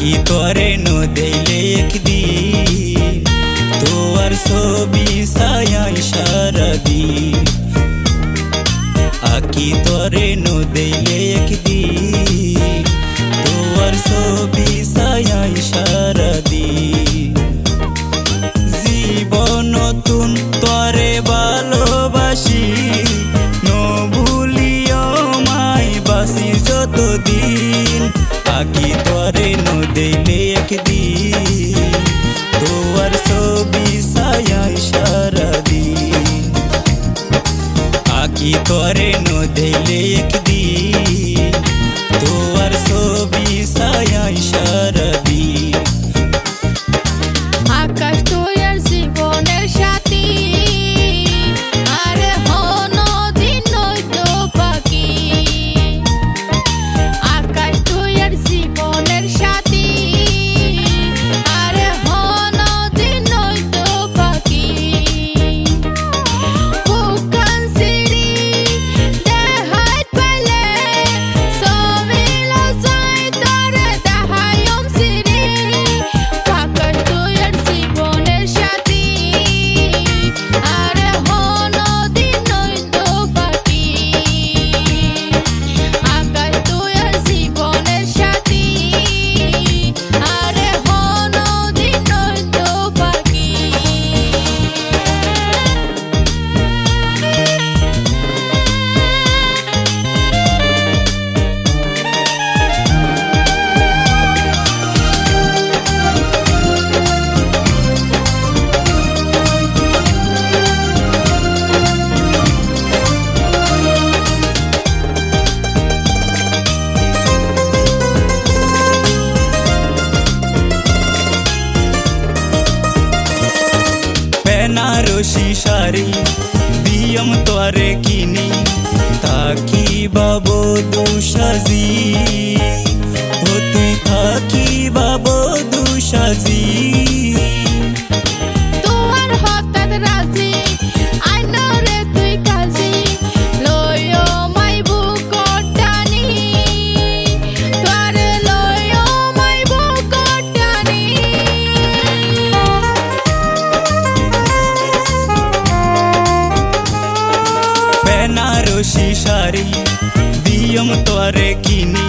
আকি তোরে নো দেইলে একদিন তোর ছবি ছায়ায় সারাদিন আকি তোরে নো দেইলে একদিন তোর ছবি ছায়ায় সারাদিন জীবন নতুন তোরে ভালোবাসি নো ভুলিও মাই বাসি যতদিন আকি তোরে নো দেইলে একদিন তোর ছবি ছায়ায় সারাদিন আকি তোরে নো দেইলে একদিন তোর ছবি ছায়ায় সারাদিন আকাশ তুই আর জীবনের সাথী আরে নদী নয়তো পাখি আকাশ তুই আর জীবনের সাথী আরে নদী নয়তো পাখি বুকান সিরি দেহাত পাইলে সবিলো যাই তোরে দেহায়ম সিরি আকাশ তুই আর জীবনের সাথী আরে নদী নয়তো পাখি আকাশ তুই আর জীবনের সাথী আরে নদী নয়তো পাখি বেনারসি শাড়ি দিয়ম তোরে কিনি তাকি বাবো দুসাজি ও তুই থাকি বাবো দুসাজি তোর হঠাৎ রাজি আইনো রে তুই কাজি লয়ো মাই বুকটানি তোরে লয়ো মাই বুকটানি বেনারসি শাড়ি দিয়ম তোরে কিনি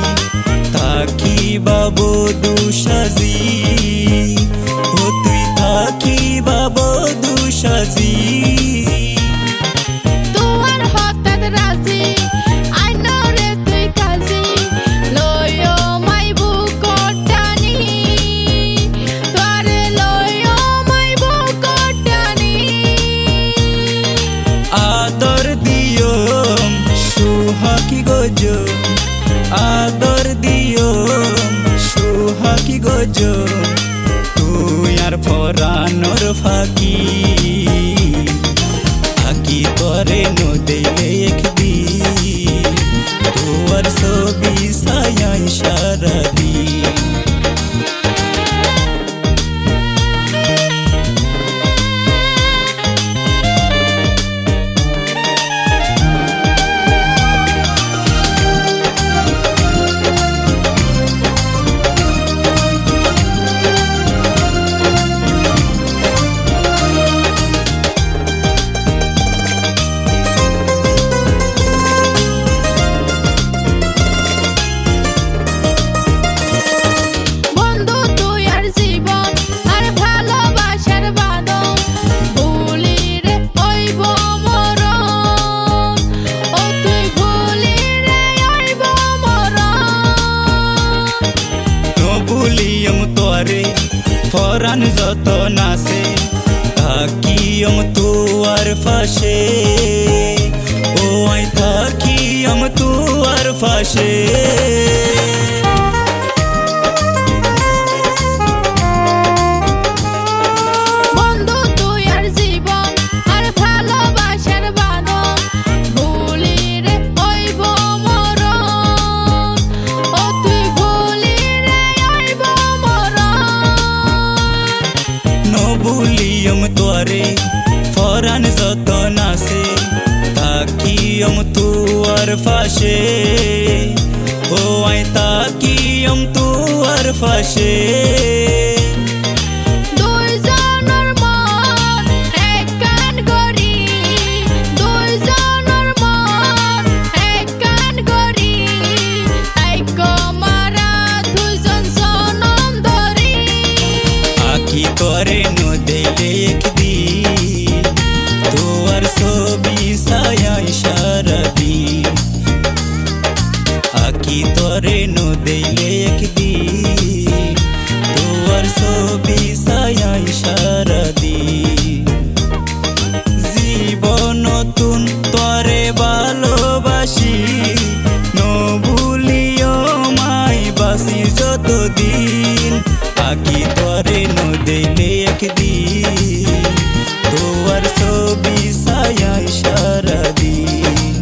তাকি বাবো দুসাজি ও তুই থাকি বাবো দুসাজি তোর হঠাৎ রাজি আইনো রে তুই কাজি লয়ো মাই বুকটানি তোরে লয়ো মাই বুকটানি আদর দিও সুহাকি গজো আদর দিও সুহাকি গজো তুই আর পরানোর ফাঁকি আকি তোরে নো দেইলে একদিন তোর ছবি ছায়ায় সারাদিন বন্ধু তুই আর জীবন আর ভালোবাসার বাঁধন ভুলি রে হইব মরণ ও তুই ভুলি রে হইব মরণ নো ভুলিয়ম তোরে ফরান যত নাচে থাকিয়ম তোর ফাঁসে ও আই থাকিয়ম তোর ফাঁসে বন্ধু তুই আর জীবন আর ভালোবাসার বাঁধন ভুলি রে হইব মরণ ও তুই ভুলি রে হইব মরণ নো ভুলিয়ম তোরে ফরান যত নাচে থাকিয়ম তোর ফাঁসে ও আই তাকি বলিয়ম তোর পাশে দুইজনের মন এক কান করি, দুইজনের মন এক কান করি, এক মারা দুইজন সনম ধরি। আকি করে নদেলে একদিন তোর ছবি ছায়ায় সারাদিন, আকি তরে নদেলে একদিন তোর ছবি ছায়ায় সারাদিন। জীবন নতুন তরে ভালোবাসি, নভুলিও মাই বাসি যতদিন, আকি তরে নদেলে একদিন তোর ছবি ছায়ায় সারাদিন,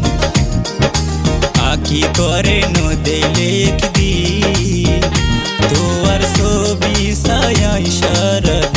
আকি করে নদেলে একদিন তোর ছবি ছায়ায় সারাদিন।